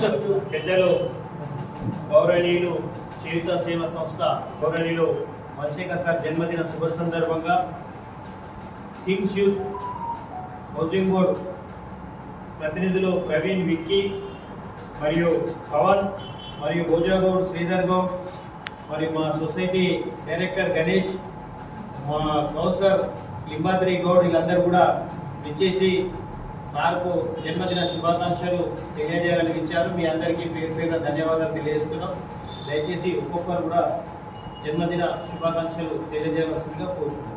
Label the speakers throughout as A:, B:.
A: పెద్దలు గౌరవనీయులు చేయుత సేవా సంస్థ గౌరవనీయులు మధుశేఖర్ సార్ జన్మదిన శుభ సందర్భంగా కింగ్స్ యూత్ హౌసింగ్ బోర్డ్ ప్రతినిధులు ప్రవీణ్, విక్కీ మరియు పవన్ మరియు భోజాగౌడ్, శ్రీధర్ గౌడ్ మరియు మా సొసైటీ డైరెక్టర్ గణేష్, మా కౌన్సిలర్ లింబాద్రి గౌడ్ వీళ్ళందరూ కూడా విచ్చేసి సార్కు జన్మదిన శుభాకాంక్షలు తెలియజేయాలని ఇచ్చారు. మీ అందరికీ పేరు పేరున ధన్యవాదాలు తెలియజేస్తున్నాం. దయచేసి ఒక్కొక్కరు కూడా జన్మదిన శుభాకాంక్షలు తెలియజేయవలసిందిగా కోరుతున్నాం.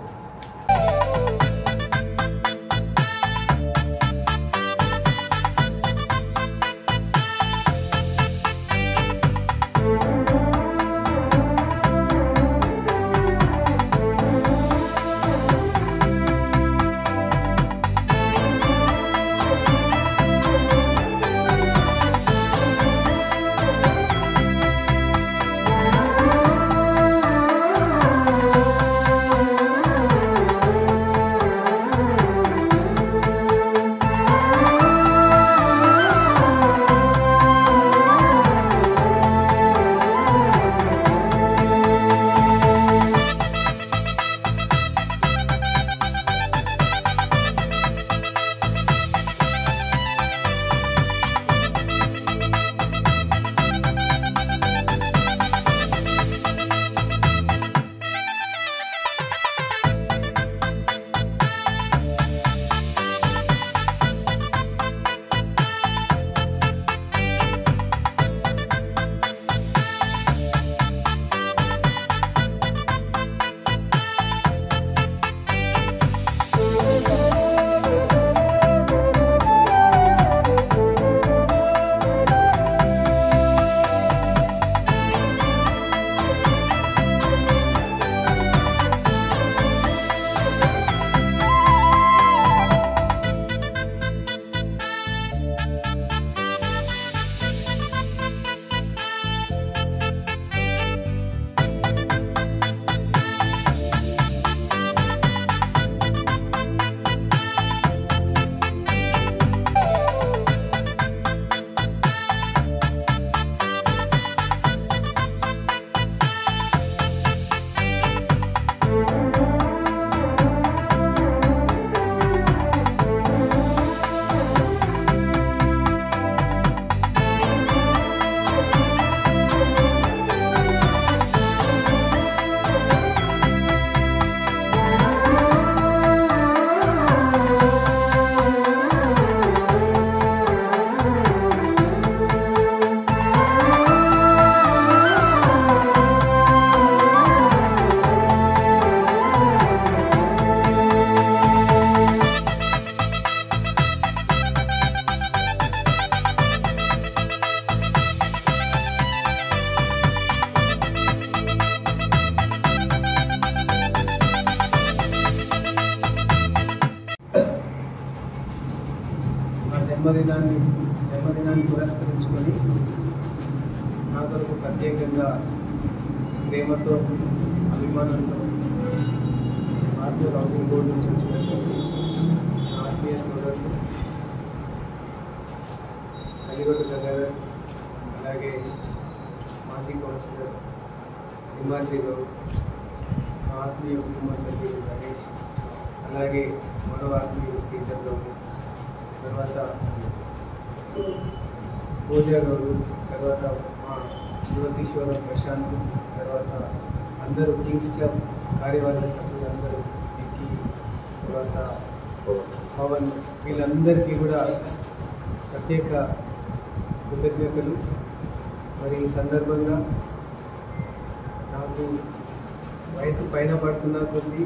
B: జన్మదినాన్ని పురస్కరించుకొని నా కొరకు ప్రత్యేకంగా ప్రేమతో అభిమానంతో ఆర్మూర్ హౌసింగ్ బోర్డు నుంచి వచ్చినటువంటి ఆత్మీయ సోదరులు కలిగొట్టు గంగాధర్, అలాగే మాజీ కౌన్సిలర్ లింబాద్రి గౌడ్, మా ఆత్మీయ కుటుంబ సభ్యులు గణేష్, అలాగే మరో ఆత్మీయులు శ్రీధర్ గౌడ్, తర్వాత భోజాగౌడు, తర్వాత మా యువతీశ్వరం ప్రశాంత్, తర్వాత అందరూ కింగ్స్ క్లబ్ కార్యవర్గ సభ్యులందరూ, విక్కీ, తర్వాత పవన్, వీళ్ళందరికీ కూడా ప్రత్యేక కృతజ్ఞతలు. మరి ఈ సందర్భంగా నాకు వయసు పైన పడుతున్న కొద్దీ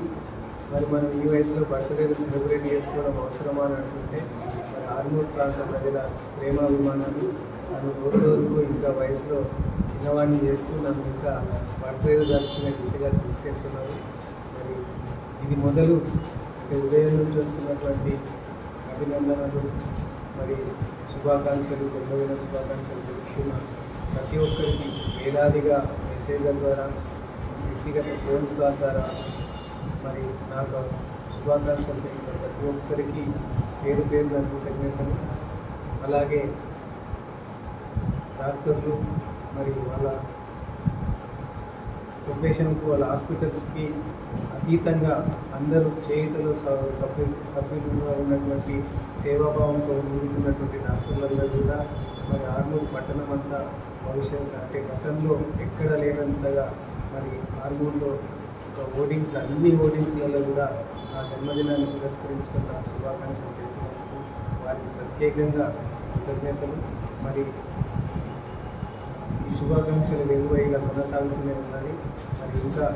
B: మరి మనం ఈ వయసులో బర్త్డేలు సెలబ్రేట్ చేసుకోవడం అవసరమా అని అనుకుంటే మరి ఆర్మూర్ ప్రాంత ప్రజల ప్రేమాభిమానాలు నన్ను రోజుకు ఇంకా వయసులో చిన్నవాడిని చేస్తూ నన్ను ఇంకా బర్త్డేలు జరుపుకునే దిశగా తీసుకెళ్తున్నారు. మరి ఇది మొదలు ఉదయం నుంచి వస్తున్నటువంటి అభినందనలు, మరి శుభాకాంక్షలు, జన్మదిన శుభాకాంక్షలు తెలుపుతున్న ప్రతి ఒక్కరికి వేలాదిగా మెసేజ్ల ద్వారా, వ్యక్తిగత ఫోన్స్ కాల్ ద్వారా మరి నాకు శుభాకాంక్షలు తెలిపిన ప్రతి ఒక్కరికి పేరు పేరు కృతజ్ఞతలు. అలాగే డాక్టర్లు మరి వాళ్ళ ప్రొఫెషన్కు వాళ్ళ హాస్పిటల్స్కి అతీతంగా అందరూ చేయుతలో సభ్యులుగా ఉన్నటువంటి సేవాభావంతో ముందుకున్నటువంటి డాక్టర్లందరూ కూడా మరి ఆర్మూరు పట్టణం అంతా భవిష్యత్తు అంటే గతంలో ఎక్కడ లేనంతగా మరి ఆర్మూరులో ఒక హోర్డింగ్స్ అన్ని హోర్డింగ్స్లలో కూడా నా జన్మదినాన్ని పురస్కరించుకున్న శుభాకాంక్షలు తెలిపినందుకు వారికి ప్రత్యేకంగా కృతజ్ఞతలు. మరి ఈ శుభాకాంక్షలు వెలువైగా కొనసాగుతూనే ఉన్నది. మరి ఇంకా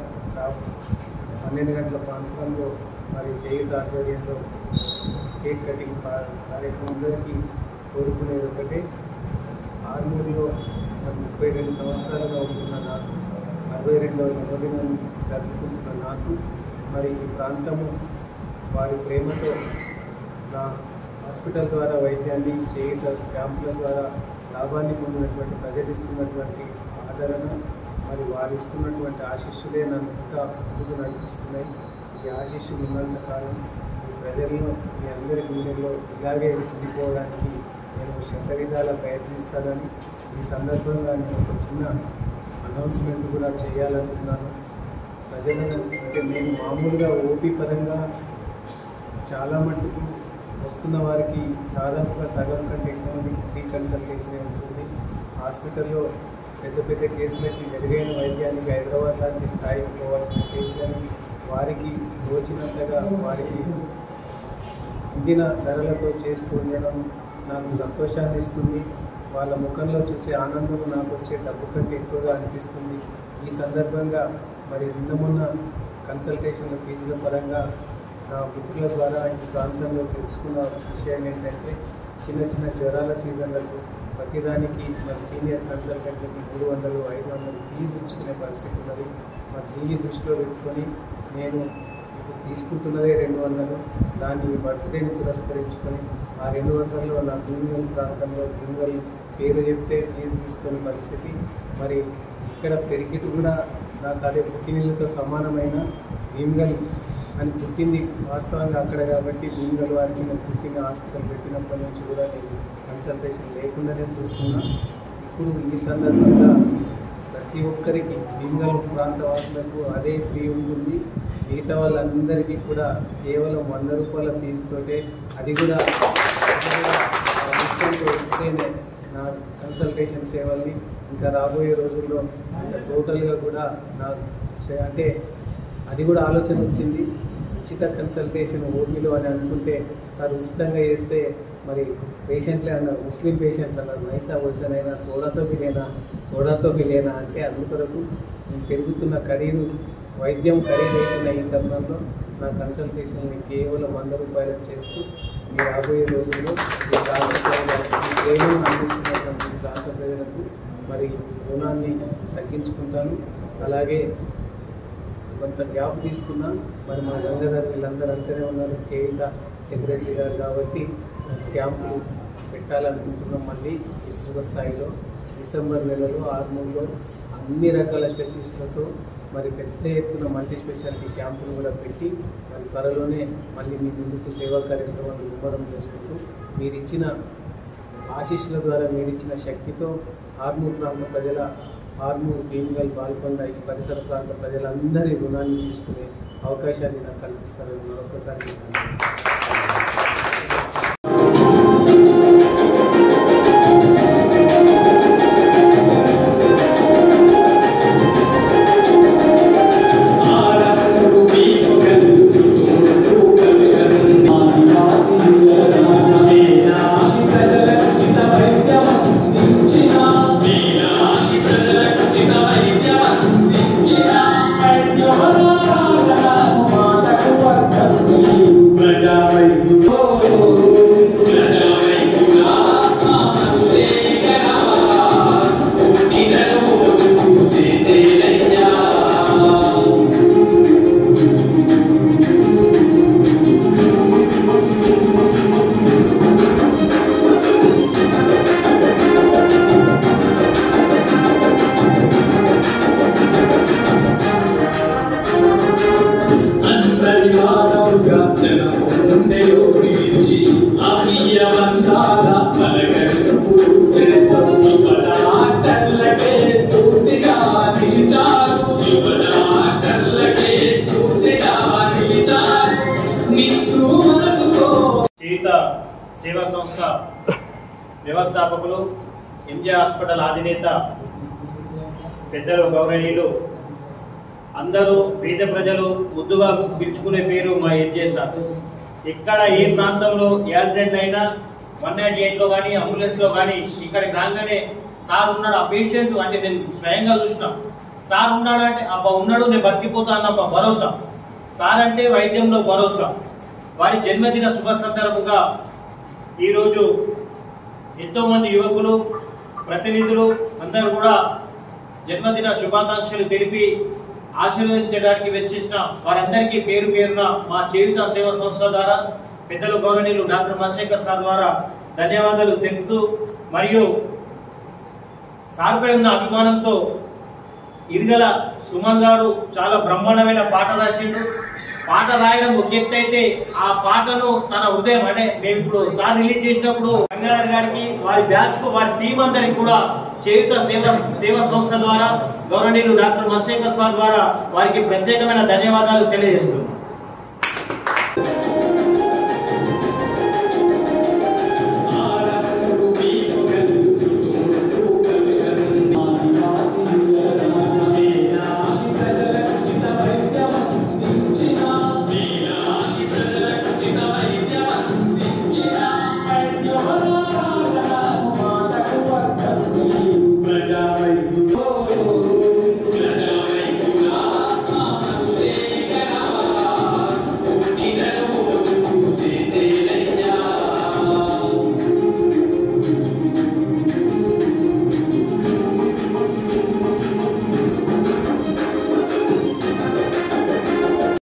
B: 12 గంటల ప్రాంతంలో మరి చేయుత ఆధ్వర్యంలో కేక్ కటింగ్ కార్యక్రమంలోకి కోరుకునేది ఒకటే, ఆర్మూరులో 32 సంవత్సరాలుగా ఉంటున్న నాకు 62వ జన్మదినం జరుపుకుంటున్న నాకు మరి ఈ ప్రాంతము వారి ప్రేమతో నా హాస్పిటల్ ద్వారా వైద్యాన్ని చేయుత క్యాంపుల ద్వారా లాభాన్ని పొందినటువంటి ప్రజలిస్తున్నటువంటి ఆదరణ మరి వారు ఇస్తున్నటువంటి ఆశీస్సులే నన్ను ఇంకా ముందుకు నడిపిస్తున్నాయి. ఈ ఆశీస్సులు ఉన్నంత కాలం ఈ ప్రజల్లో మీ అందరి గుండెల్లో ఇలాగే ఉండిపోవడానికి నేను శత విధాల ప్రయత్నిస్తానని ఈ సందర్భంగా నేను ఒక చిన్న అనౌన్స్మెంట్ కూడా చేయాలనుకున్నాను. ప్రజలను అంటే నేను మామూలుగా ఓపీ పరంగా చాలా మటుకు వస్తున్న వారికి దాదాపుగా సగం కంటే ఎక్కువ ఫ్రీ కన్సల్టేషన్ ఉంటుంది. హాస్పిటల్లో పెద్ద పెద్ద కేసులకి మెరుగైన వైద్యానికి హైదరాబాద్ లాంటి స్థాయికి పోవాల్సిన కేసులని వారికి తోచినంతగా వారికి ఇందిన ధరలతో చేస్తూ ఉండడం నాకు సంతోషాన్ని ఇస్తుంది. వాళ్ళ ముఖంలో చూసే ఆనందం నాకు వచ్చే డబ్బు కంటే ఎక్కువగా అనిపిస్తుంది. ఈ సందర్భంగా మరి నిన్న కన్సల్టేషన్ల ఫీజుల పరంగా నా మిత్రుల ద్వారా ఈ ప్రాంతంలో తెలుసుకున్న విషయం ఏంటంటే చిన్న చిన్న జ్వరాల సీజన్లకు ప్రతిదానికి మరి సీనియర్ కన్సల్టెంట్లకి 300, 500 ఫీజు ఇచ్చుకునే పరిస్థితి ఉన్నది. మరి దీన్ని దృష్టిలో పెట్టుకొని నేను ఇప్పుడు తీసుకుంటున్నదే 200. దాన్ని బర్త్డేని పురస్కరించుకొని ఆ 200లో నా భీమగల్ ప్రాంతంలో భీమగల్ పేరు చెప్తే ఫీజు తీసుకునే పరిస్థితి. మరి ఇక్కడ పెరిగిట్ కూడా నాకు అదే పుట్టినీళ్ళతో సమానమైన భీమగల్ అని పుట్టింది వాస్తవంగా అక్కడ కాబట్టి భీమగల్ వారికి నేను పుట్టిన హాస్పిటల్ పెట్టినప్పటి నుంచి కూడా నేను కన్సల్టేషన్ లేకుండానే చూసుకున్నా. ఇప్పుడు ఈ సందర్భంగా ప్రతి ఒక్కరికి భీమగల్ ప్రాంత వాసులకు అదే ఫ్రీ ఉంటుంది. మిగతా వాళ్ళందరికీ కూడా కేవలం 100 రూపాయల ఫీజుతోటే, అది కూడా ఇస్తేనే నా కన్సల్టేషన్ సేవల్ని ఇంకా రాబోయే రోజుల్లో ఇంకా టోటల్గా కూడా నా అంటే అది కూడా ఆలోచన వచ్చింది. ఉచిత కన్సల్టేషన్ ఓపీలో అని అనుకుంటే సార్ ఉచితంగా చేస్తే మరి పేషెంట్లే అన్నారు, ముస్లిం పేషెంట్లు అన్నారు, నైసా వయసునైనా తోడాతో బిలేనా అంటే అందుకొరకు పెరుగుతున్న ఖరీదు వైద్యం ఖరీదైతున్న ఈ తరుణంలో నా కన్సల్టేషన్ని కేవలం 100 రూపాయలకు చేస్తూ మీ రాబోయే రోజుల్లో ఈ సేవలను అందిస్తున్నటువంటి ప్రాంత ప్రజలకు మరి రుణాన్ని తగ్గించుకుంటాను. అలాగే కొంత గ్యాప్ తీసుకున్నా మరి మా గంగాధర్ వీళ్ళందరూ అంతనే ఉన్నారు, చేయుత సెక్రటరీ గారు కాబట్టి క్యాంపులు పెట్టాలనుకుంటున్నాం. మళ్ళీ విస్తృత స్థాయిలో డిసెంబర్ నెలలో ఆర్మూర్లో అన్ని రకాల స్పెషలిస్టులతో మరి పెద్ద ఎత్తున మల్టీ స్పెషాలిటీ క్యాంపులు కూడా పెట్టి మరి త్వరలోనే మళ్ళీ మీ ముందుకు సేవా కార్యక్రమాలు ముమ్మరం చేసుకుంటూ మీరిచ్చిన ఆశీస్సుల ద్వారా మీరిచ్చిన శక్తితో ఆర్మూర్ ప్రాంత ప్రజల ఆర్మూర్, భీమగల్, బాల్కొండ ఈ పరిసర ప్రాంత ప్రజలందరి రుణాన్ని తీసుకునే అవకాశాన్ని నాకు కల్పిస్తారని మరొకసారి
C: Abriya bandada, para que no pude,
A: MJ hospital అధినేత పెద్దలు గౌరవనీయులు అందరూ పేద ప్రజలు ముద్దుగా పిలుచుకునే పేరు మా ఎంజే సార్. ఎక్కడ ఏ ప్రాంతంలో యాక్సిడెంట్ అయినా 198లో కానీ అంబులెన్స్లో కానీ ఇక్కడికి రాగానే సార్ ఉన్నాడు, ఆ పేషెంట్ అంటే నేను స్వయంగా చూసిన సార్ ఉన్నాడు అంటే అబ్బా ఉన్నాడు నేను బతికిపోతా అన్న ఒక భరోసా. సార్ అంటే వైద్యంలో భరోసా. వారి జన్మదిన శుభ సందర్భంగా ఈరోజు ఎంతోమంది యువకులు ప్రతినిధులు అందరూ కూడా జన్మదిన శుభాకాంక్షలు తెలిపి ఆశీర్వదించడానికి వచ్చేసిన వారందరికీ పేరు పేరున మా చేయూత సేవా సంస్థ ద్వారా పెద్దలు గౌరవనీయులు డాక్టర్ మధుశేఖర్ సార్ ద్వారా ధన్యవాదాలు తెలుపుతూ, మరియు సార్పై ఉన్న అభిమానంతో ఇరుగల సుమన్ గారు చాలా బ్రహ్మాండమైన పాట రాసిండు. పాట రాయడం ఒక ఎత్తు అయితే ఆ పాటను తన హృదయం అంటే మేము ఇప్పుడు సార్ రిలీజ్ చేసినప్పుడు గంగాధర్ గారికి వారి బ్యాచ్ కు వారి టీం అందరికి కూడా చేయూత సేవా సంస్థ ద్వారా గౌరవనీయులు డాక్టర్ మధుశేఖర్ సార్ ద్వారా వారికి ప్రత్యేకమైన ధన్యవాదాలు తెలియజేస్తున్నాం.